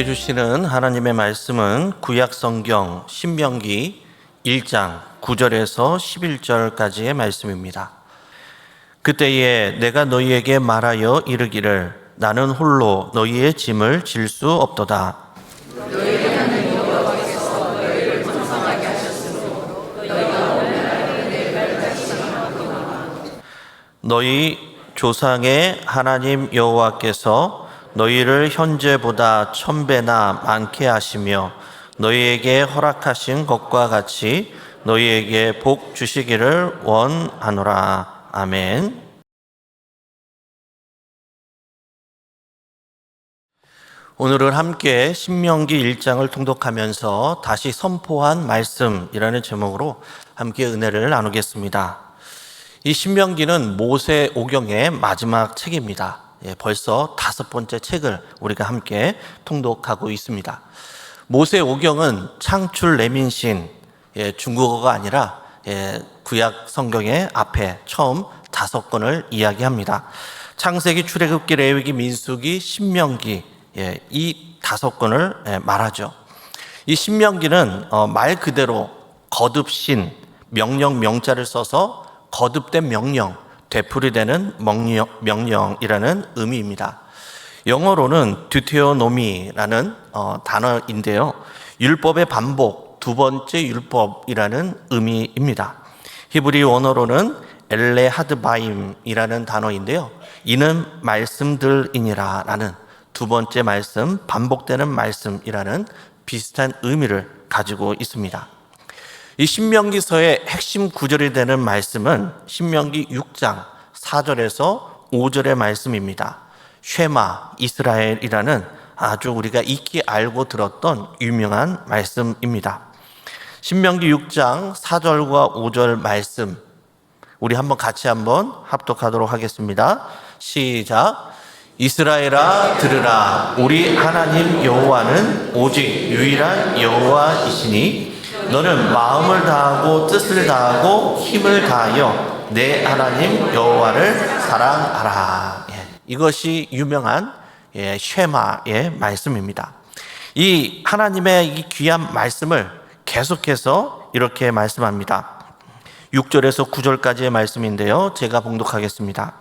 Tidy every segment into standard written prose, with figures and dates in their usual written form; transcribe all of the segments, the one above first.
우리에게 주시는 하나님의 말씀은 구약 성경 신명기 1장 9절에서 11절까지의 말씀입니다. 그때에 내가 너희에게 말하여 이르기를 나는 홀로 너희의 짐을 질 수 없도다. 너희를 향하는 여호와께서 너희를 번성하게 하셨으므로 너희가 오늘날 내가 다시 생각하거나 너희 조상의 하나님 여호와께서 너희를 현재보다 1000배나 많게 하시며 너희에게 허락하신 것과 같이 너희에게 복 주시기를 원하노라. 아멘. 오늘은 함께 신명기 1장을 통독하면서 다시 선포한 말씀이라는 제목으로 함께 은혜를 나누겠습니다. 이 신명기는 모세 오경의 마지막 책입니다. 벌써 5번째 책을 우리가 함께 통독하고 있습니다. 모세 오경은 창출 레민신, 중국어가 아니라 구약 성경의 앞에 처음 5권을 이야기합니다. 창세기, 출애굽기, 레위기, 민수기, 신명기, 이 5권을 말하죠. 이 신명기는 말 그대로 거듭신, 명령자를 써서 거듭된 명령, 되풀이되는 명령이라는 의미입니다. 영어로는 듀테오노미라는 단어인데요. 율법의 반복, 두 번째 율법이라는 의미입니다. 히브리 원어로는 엘레하드바임이라는 단어인데요. 이는 말씀들이니라 라는 두 번째 말씀, 반복되는 말씀이라는 비슷한 의미를 가지고 있습니다. 이 신명기서의 핵심 구절이 되는 말씀은 신명기 6장 4절에서 5절의 말씀입니다. 쉐마 이스라엘이라는 아주 우리가 익히 알고 들었던 유명한 말씀입니다. 신명기 6장 4절과 5절 말씀 우리 같이 한번 합독하도록 하겠습니다. 시작. 이스라엘아 들으라. 우리 하나님 여호와는 오직 유일한 여호와이시니 너는 마음을 다하고 뜻을 다하고 힘을 다하여 내 하나님 여호와를 사랑하라. 이것이 유명한 쉐마의 말씀입니다. 이 하나님의 이 귀한 말씀을 계속해서 이렇게 말씀합니다. 6절에서 9절까지의 말씀인데요. 제가 봉독하겠습니다.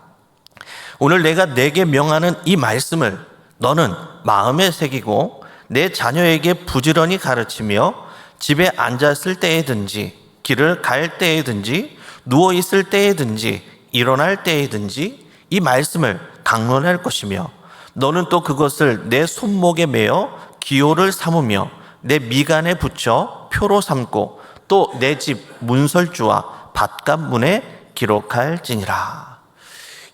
오늘 내가 내게 명하는 이 말씀을 너는 마음에 새기고 내 자녀에게 부지런히 가르치며 집에 앉았을 때에든지 길을 갈 때에든지 누워있을 때에든지 일어날 때에든지 이 말씀을 강론할 것이며 너는 또 그것을 내 손목에 매어 기호를 삼으며 내 미간에 붙여 표로 삼고 또 내 집 문설주와 밭갑문에 기록할지니라.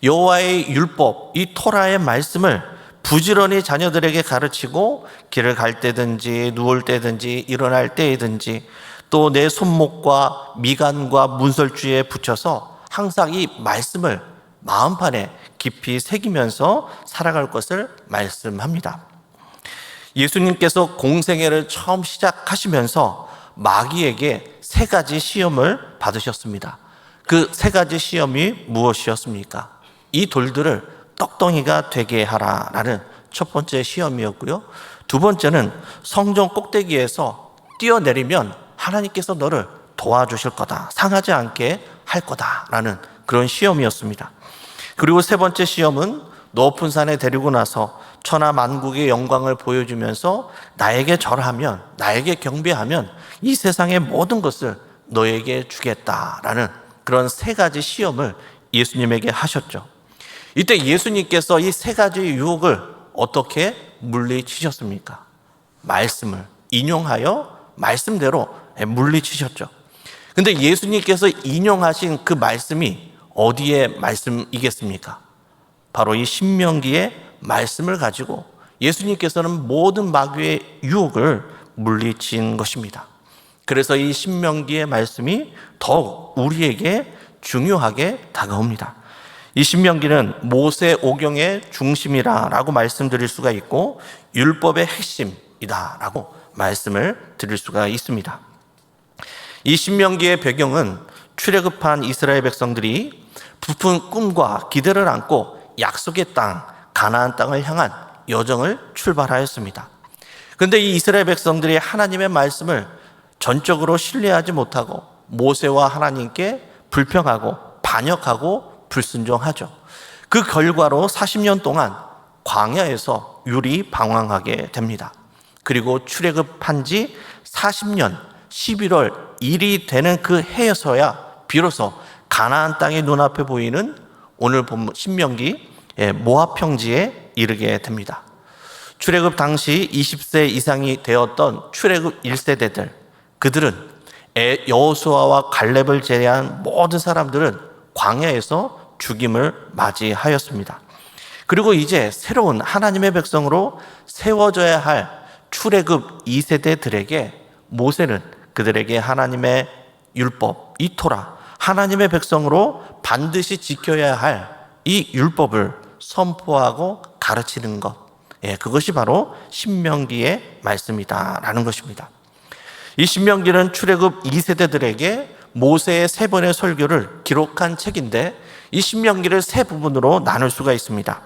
여호와의 율법, 이 토라의 말씀을 부지런히 자녀들에게 가르치고 길을 갈 때든지 누울 때든지 일어날 때든지 또 내 손목과 미간과 문설주에 붙여서 항상 이 말씀을 마음판에 깊이 새기면서 살아갈 것을 말씀합니다. 예수님께서 공생애를 처음 시작하시면서 마귀에게 3가지 시험을 받으셨습니다. 그 3가지 시험이 무엇이었습니까? 이 돌들을 떡덩이가 되게 하라라는 첫 번째 시험이었고요. 두 번째는 성전 꼭대기에서 뛰어내리면 하나님께서 너를 도와주실 거다. 상하지 않게 할 거다라는 그런 시험이었습니다. 그리고 세 번째 시험은 높은 산에 데리고 나서 천하 만국의 영광을 보여주면서 나에게 절하면, 나에게 경배하면 이 세상의 모든 것을 너에게 주겠다라는 그런 3가지 시험을 예수님에게 하셨죠. 이때 예수님께서 이 3가지 유혹을 어떻게 물리치셨습니까? 말씀을 인용하여 말씀대로 물리치셨죠. 근데 예수님께서 인용하신 그 말씀이 어디의 말씀이겠습니까? 바로 이 신명기의 말씀을 가지고 예수님께서는 모든 마귀의 유혹을 물리친 것입니다. 그래서 이 신명기의 말씀이 더욱 우리에게 중요하게 다가옵니다. 이 신명기는 모세 오경의 중심이라고 말씀드릴 수가 있고 율법의 핵심이다라고 말씀을 드릴 수가 있습니다. 이 신명기의 배경은 출애굽한 이스라엘 백성들이 부푼 꿈과 기대를 안고 약속의 땅, 가나안 땅을 향한 여정을 출발하였습니다. 근데 이 이스라엘 백성들이 하나님의 말씀을 전적으로 신뢰하지 못하고 모세와 하나님께 불평하고 반역하고 불순종하죠. 그 결과로 40년 동안 광야에서 유리방황하게 됩니다. 그리고 출애굽한 지 40년 11월 1이 되는 그 해에서야 비로소 가나안 땅이 눈앞에 보이는 오늘 본 신명기 모압 평지에 이르게 됩니다. 출애굽 당시 20세 이상이 되었던 출애굽 1세대들, 그들은 여호수아와 갈렙을 제외한 모든 사람들은 광야에서 죽임을 맞이하였습니다. 그리고 이제 새로운 하나님의 백성으로 세워져야 할 출애굽 2세대들에게 모세는 그들에게 하나님의 율법, 이 토라, 하나님의 백성으로 반드시 지켜야 할 이 율법을 선포하고 가르치는 것, 그것이 바로 신명기의 말씀이다라는 것입니다. 이 신명기는 출애굽 2세대들에게 모세의 3번의 설교를 기록한 책인데, 이 신명기를 3부분으로 나눌 수가 있습니다.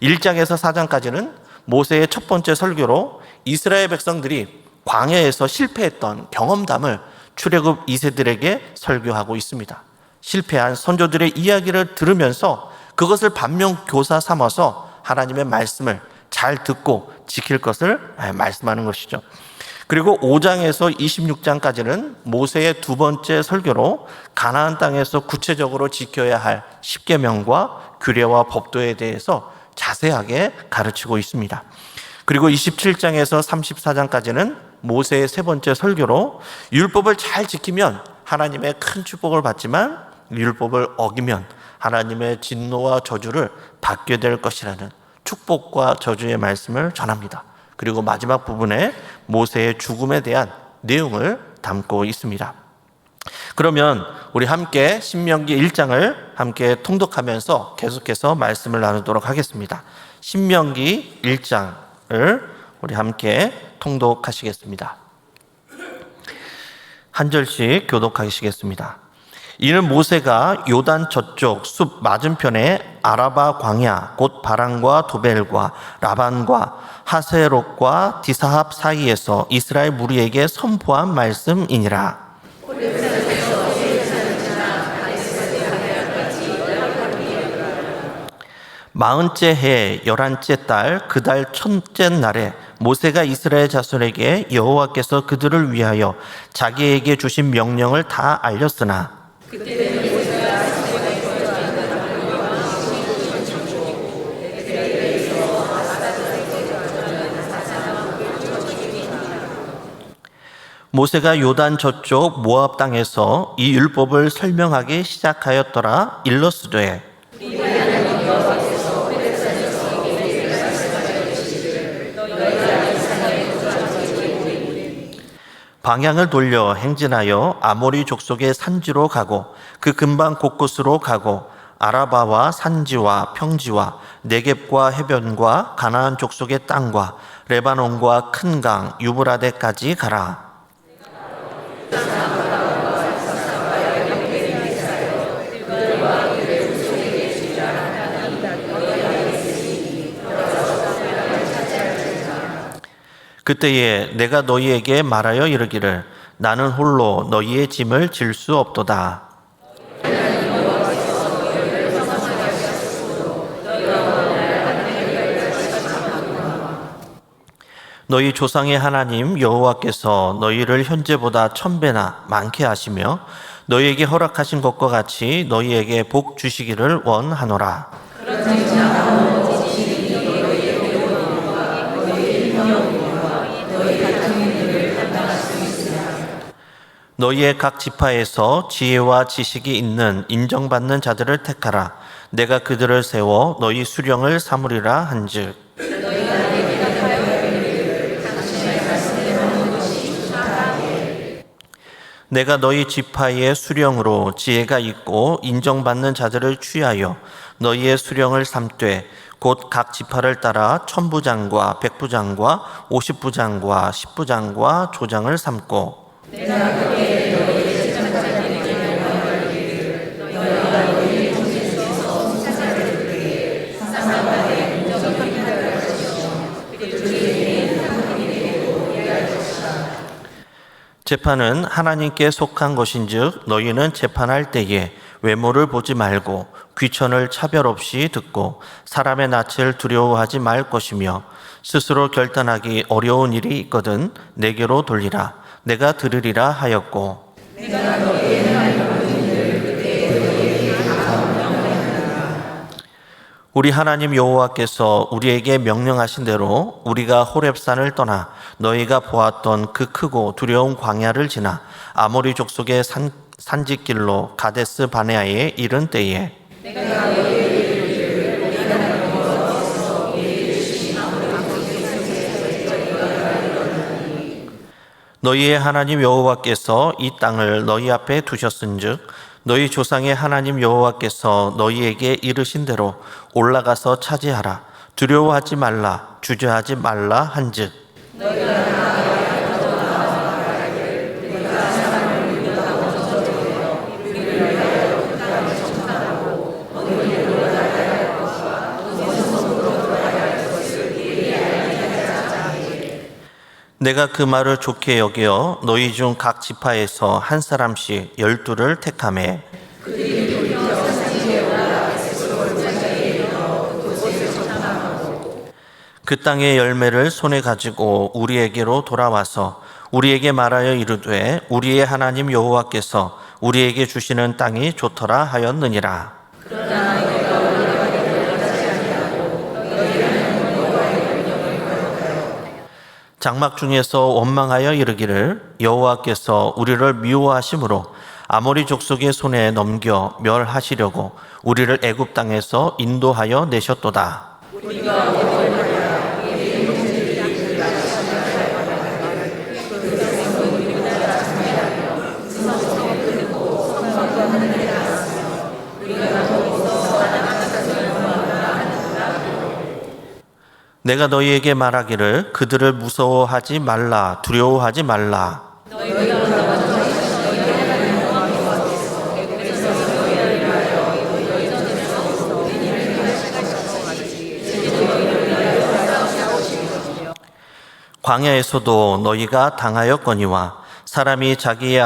1장에서 4장까지는 모세의 첫 번째 설교로 이스라엘 백성들이 광야에서 실패했던 경험담을 출애굽 2세들에게 설교하고 있습니다. 실패한 선조들의 이야기를 들으면서 그것을 반면교사 삼아서 하나님의 말씀을 잘 듣고 지킬 것을 말씀하는 것이죠. 그리고 5장에서 26장까지는 모세의 두 번째 설교로 가나안 땅에서 구체적으로 지켜야 할 십계명과 규례와 법도에 대해서 자세하게 가르치고 있습니다. 그리고 27장에서 34장까지는 모세의 세 번째 설교로 율법을 잘 지키면 하나님의 큰 축복을 받지만 율법을 어기면 하나님의 진노와 저주를 받게 될 것이라는 축복과 저주의 말씀을 전합니다. 그리고 마지막 부분에 모세의 죽음에 대한 내용을 담고 있습니다. 그러면 우리 함께 신명기 1장을 함께 통독하면서 계속해서 말씀을 나누도록 하겠습니다. 신명기 1장을 우리 함께 통독하시겠습니다. 한 절씩 교독하시겠습니다. 이는 모세가 요단 저쪽 숲 맞은편에 아라바 광야 곧 바란과 도벨과 라반과 하세롯과 디사합 사이에서 이스라엘 무리에게 선포한 말씀이니라. 마흔째 해 11째 달 그 달 첫째 날에 모세가 이스라엘 자손에게 여호와께서 그들을 위하여 자기에게 주신 명령을 다 알렸으나 모세가 요단 저쪽 모압 땅에서 이 율법을 설명하기 시작하였더라. 일러스되 방향을 돌려 행진하여 아모리 족속의 산지로 가고 그 근방 곳곳으로 가고 아라바와 산지와 평지와 네겝과 해변과 가나안 족속의 땅과 레바논과 큰 강 유브라데까지 가라. 그때에 내가 너희에게 말하여 이르기를 나는 홀로 너희의 짐을 질 수 없도다. 너희 조상의 하나님 여호와께서 너희를 현재보다 1000배나 많게 하시며 너희에게 허락하신 것과 같이 너희에게 복 주시기를 원하노라. 너희의 각 지파에서 지혜와 지식이 있는 인정받는 자들을 택하라. 내가 그들을 세워 너희 수령을 삼으리라 한즉 내가 너희 지파의 수령으로 지혜가 있고 인정받는 자들을 취하여 너희의 수령을 삼되 곧 각 지파를 따라 1000부장과 100부장과 50부장과 10부장과 조장을 삼고 재판은 하나님께 속한 것인즉 너희는 재판할 때에 외모를 보지 말고 귀천을 차별 없이 듣고 사람의 낯을 두려워하지 말 것이며 스스로 결단하기 어려운 일이 있거든 내게로 돌리라. 내가 들으리라 하였고 우리 하나님 여호와께서 우리에게 명령하신 대로 우리가 호렙산을 떠나 너희가 보았던 그 크고 두려운 광야를 지나 아모리 족속의 산지길로 가데스 바네아에 이른 때에 너희의 하나님 여호와께서 이 땅을 너희 앞에 두셨은즉 너희 조상의 하나님 여호와께서 너희에게 이르신 대로 올라가서 차지하라. 두려워하지 말라. 주저하지 말라 한즉 내가 그 말을 좋게 여겨 너희 중 각 지파에서 한 사람씩 12를 택하매 그 땅의 열매를 손에 가지고 우리에게로 돌아와서 우리에게 말하여 이르되 우리의 하나님 여호와께서 우리에게 주시는 땅이 좋더라 하였느니라. 장막 중에서 원망하여 이르기를 여호와께서 우리를 미워하심으로 아모리 족속의 손에 넘겨 멸하시려고 우리를 애굽 땅에서 인도하여 내셨도다. 내가 너희에게 말하기를 그들을 무서워하지 말라 두려워하지 말라. 광야에서도 너희가 당하였거니와 사람이 자기의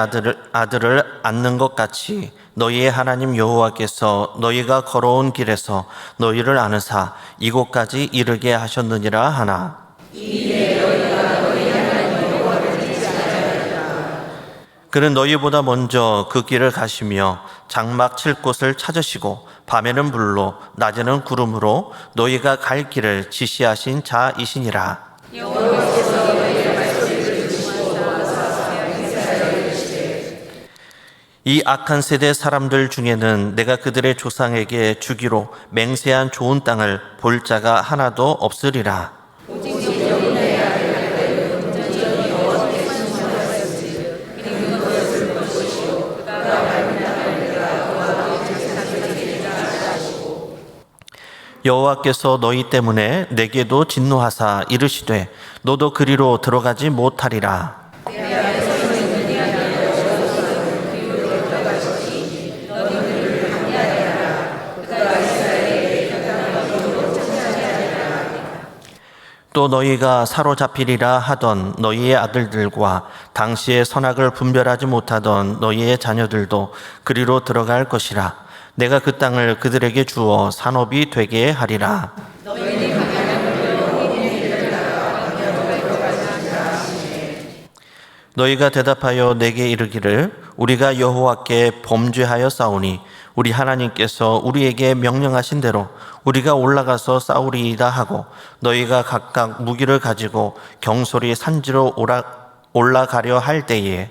아들을 안는 것 같이 너희의 하나님 여호와께서 너희가 걸어온 길에서 너희를 안으사 이곳까지 이르게 하셨느니라 하나. 그는 너희보다 먼저 그 길을 가시며 장막 칠 곳을 찾으시고 밤에는 불로 낮에는 구름으로 너희가 갈 길을 지시하신 자이시니라. 이 악한 세대 사람들 중에는 내가 그들의 조상에게 주기로 맹세한 좋은 땅을 볼 자가 하나도 없으리라. 여호와께서 너희 때문에 내게도 진노하사 이르시되 너도 그리로 들어가지 못하리라. 또 너희가 사로잡히리라 하던 너희의 아들들과 당시의 선악을 분별하지 못하던 너희의 자녀들도 그리로 들어갈 것이라. 내가 그 땅을 그들에게 주어 산업이 되게 하리라. 너희가 대답하여 내게 이르기를 우리가 여호와께 범죄하여 싸우니 우리 하나님께서 우리에게 명령하신 대로 우리가 올라가서 싸우리이다 하고 너희가 각각 무기를 가지고 경솔히 산지로 올라가려 할 때에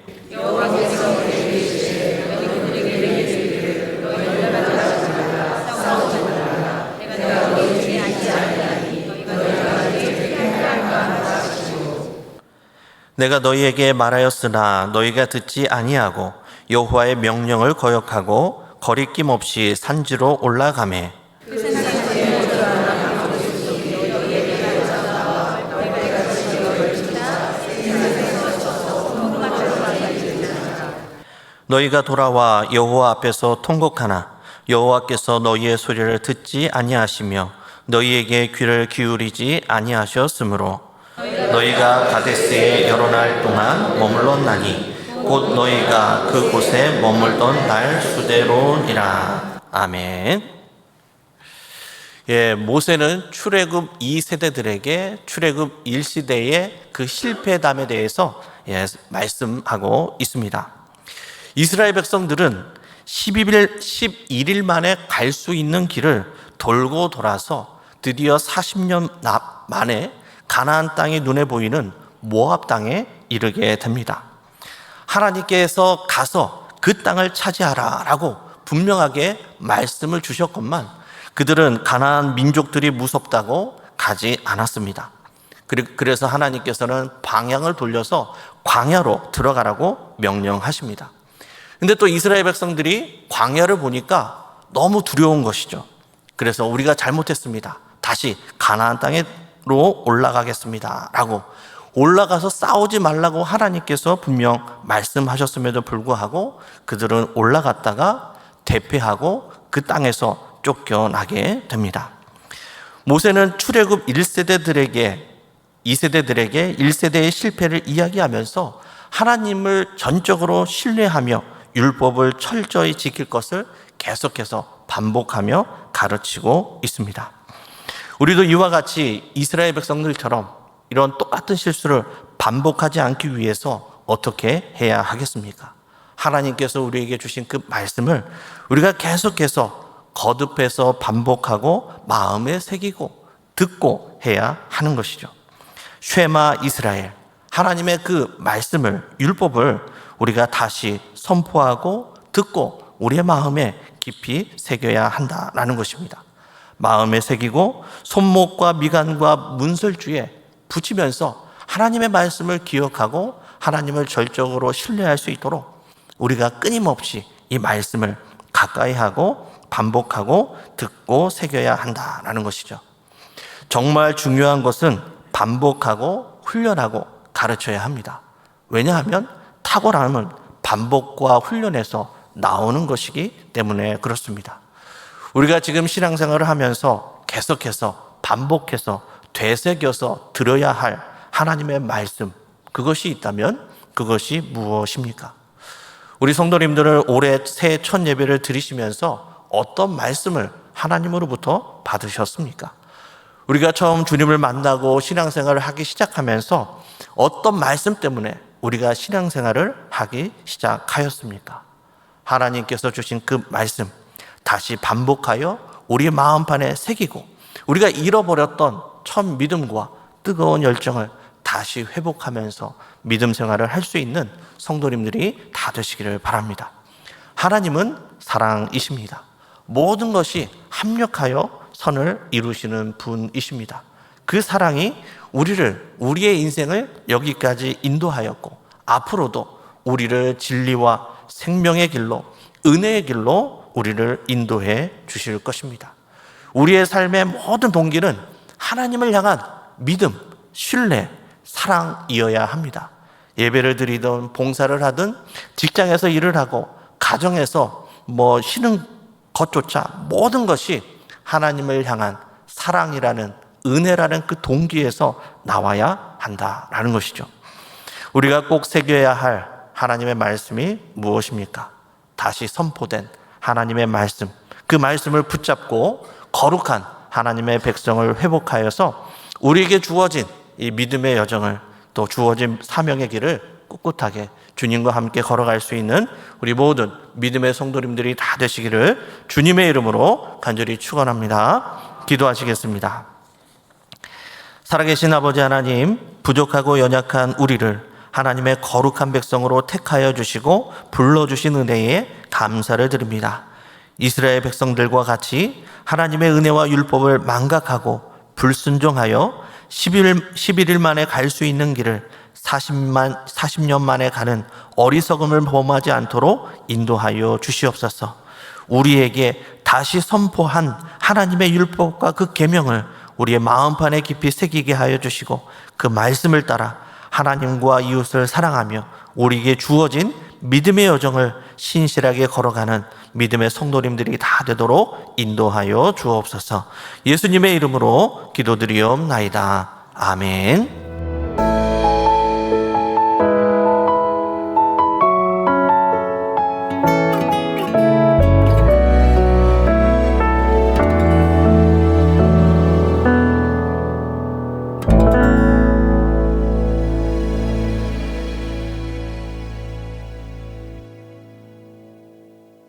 내가 너희에게 말하였으나 너희가 듣지 아니하고 여호와의 명령을 거역하고 거리낌 없이 산지로 올라가매 너희가 돌아와 여호와 앞에서 통곡하나 여호와께서 너희의 소리를 듣지 아니하시며 너희에게 귀를 기울이지 아니하셨으므로 너희가 가데스에 여러 날 동안 머물렀나니 곧 너희가 그곳에 머물던 날 수대로니라. 아멘. 예, 모세는 출애굽 2세대들에게 출애굽 1시대의 그 실패담에 대해서 말씀하고 있습니다. 이스라엘 백성들은 11일 만에 갈 수 있는 길을 돌고 돌아서 드디어 40년 만에 가나안 땅이 눈에 보이는 모압 땅에 이르게 됩니다. 하나님께서 가서 그 땅을 차지하라 라고 분명하게 말씀을 주셨건만 그들은 가나안 민족들이 무섭다고 가지 않았습니다. 그래서 하나님께서는 방향을 돌려서 광야로 들어가라고 명령하십니다. 근데 또 이스라엘 백성들이 광야를 보니까 너무 두려운 것이죠. 그래서 우리가 잘못했습니다. 다시 가나안 땅으로 올라가겠습니다 라고 올라가서 싸우지 말라고 하나님께서 분명 말씀하셨음에도 불구하고 그들은 올라갔다가 대패하고 그 땅에서 쫓겨나게 됩니다. 모세는 출애굽 1세대들에게 2세대들에게 1세대의 실패를 이야기하면서 하나님을 전적으로 신뢰하며 율법을 철저히 지킬 것을 계속해서 반복하며 가르치고 있습니다. 우리도 이와 같이 이스라엘 백성들처럼 이런 똑같은 실수를 반복하지 않기 위해서 어떻게 해야 하겠습니까? 하나님께서 우리에게 주신 그 말씀을 우리가 계속해서 거듭해서 반복하고 마음에 새기고 듣고 해야 하는 것이죠. 쉐마 이스라엘, 하나님의 그 말씀을, 율법을 우리가 다시 선포하고 듣고 우리의 마음에 깊이 새겨야 한다라는 것입니다. 마음에 새기고 손목과 미간과 문설주에 붙이면서 하나님의 말씀을 기억하고 하나님을 절적으로 신뢰할 수 있도록 우리가 끊임없이 이 말씀을 가까이 하고 반복하고 듣고 새겨야 한다라는 것이죠. 정말 중요한 것은 반복하고 훈련하고 가르쳐야 합니다. 왜냐하면 탁월함은 반복과 훈련에서 나오는 것이기 때문에 그렇습니다. 우리가 지금 신앙생활을 하면서 계속해서 반복해서 되새겨서 들어야 할 하나님의 말씀, 그것이 있다면 그것이 무엇입니까? 우리 성도님들은 올해 새해 첫 예배를 드리시면서 어떤 말씀을 하나님으로부터 받으셨습니까? 우리가 처음 주님을 만나고 신앙생활을 하기 시작하면서 어떤 말씀 때문에 우리가 신앙생활을 하기 시작하였습니까? 하나님께서 주신 그 말씀 다시 반복하여 우리 마음판에 새기고 우리가 잃어버렸던 첫 믿음과 뜨거운 열정을 다시 회복하면서 믿음 생활을 할 수 있는 성도님들이 다 되시기를 바랍니다. 하나님은 사랑이십니다. 모든 것이 합력하여 선을 이루시는 분이십니다. 그 사랑이 우리의 인생을 여기까지 인도하였고 앞으로도 우리를 진리와 생명의 길로, 은혜의 길로 우리를 인도해 주실 것입니다. 우리의 삶의 모든 동기는 하나님을 향한 믿음, 신뢰, 사랑이어야 합니다. 예배를 드리든 봉사를 하든 직장에서 일을 하고 가정에서 쉬는 것조차 모든 것이 하나님을 향한 사랑이라는 은혜라는 그 동기에서 나와야 한다라는 것이죠. 우리가 꼭 새겨야 할 하나님의 말씀이 무엇입니까? 다시 선포된 하나님의 말씀, 그 말씀을 붙잡고 거룩한 하나님의 백성을 회복하여서 우리에게 주어진 이 믿음의 여정을 또 주어진 사명의 길을 꿋꿋하게 주님과 함께 걸어갈 수 있는 우리 모든 믿음의 성도님들이 다 되시기를 주님의 이름으로 간절히 축원합니다. 기도하시겠습니다. 살아계신 아버지 하나님, 부족하고 연약한 우리를 하나님의 거룩한 백성으로 택하여 주시고 불러주신 은혜에 감사를 드립니다. 이스라엘 백성들과 같이 하나님의 은혜와 율법을 망각하고 불순종하여 11일 만에 갈 수 있는 길을 40년 만에 가는 어리석음을 범하지 않도록 인도하여 주시옵소서. 우리에게 다시 선포한 하나님의 율법과 그 계명을 우리의 마음판에 깊이 새기게 하여 주시고 그 말씀을 따라 하나님과 이웃을 사랑하며 우리에게 주어진 믿음의 여정을 신실하게 걸어가는 믿음의 성도님들이 다 되도록 인도하여 주옵소서. 예수님의 이름으로 기도드리옵나이다. 아멘.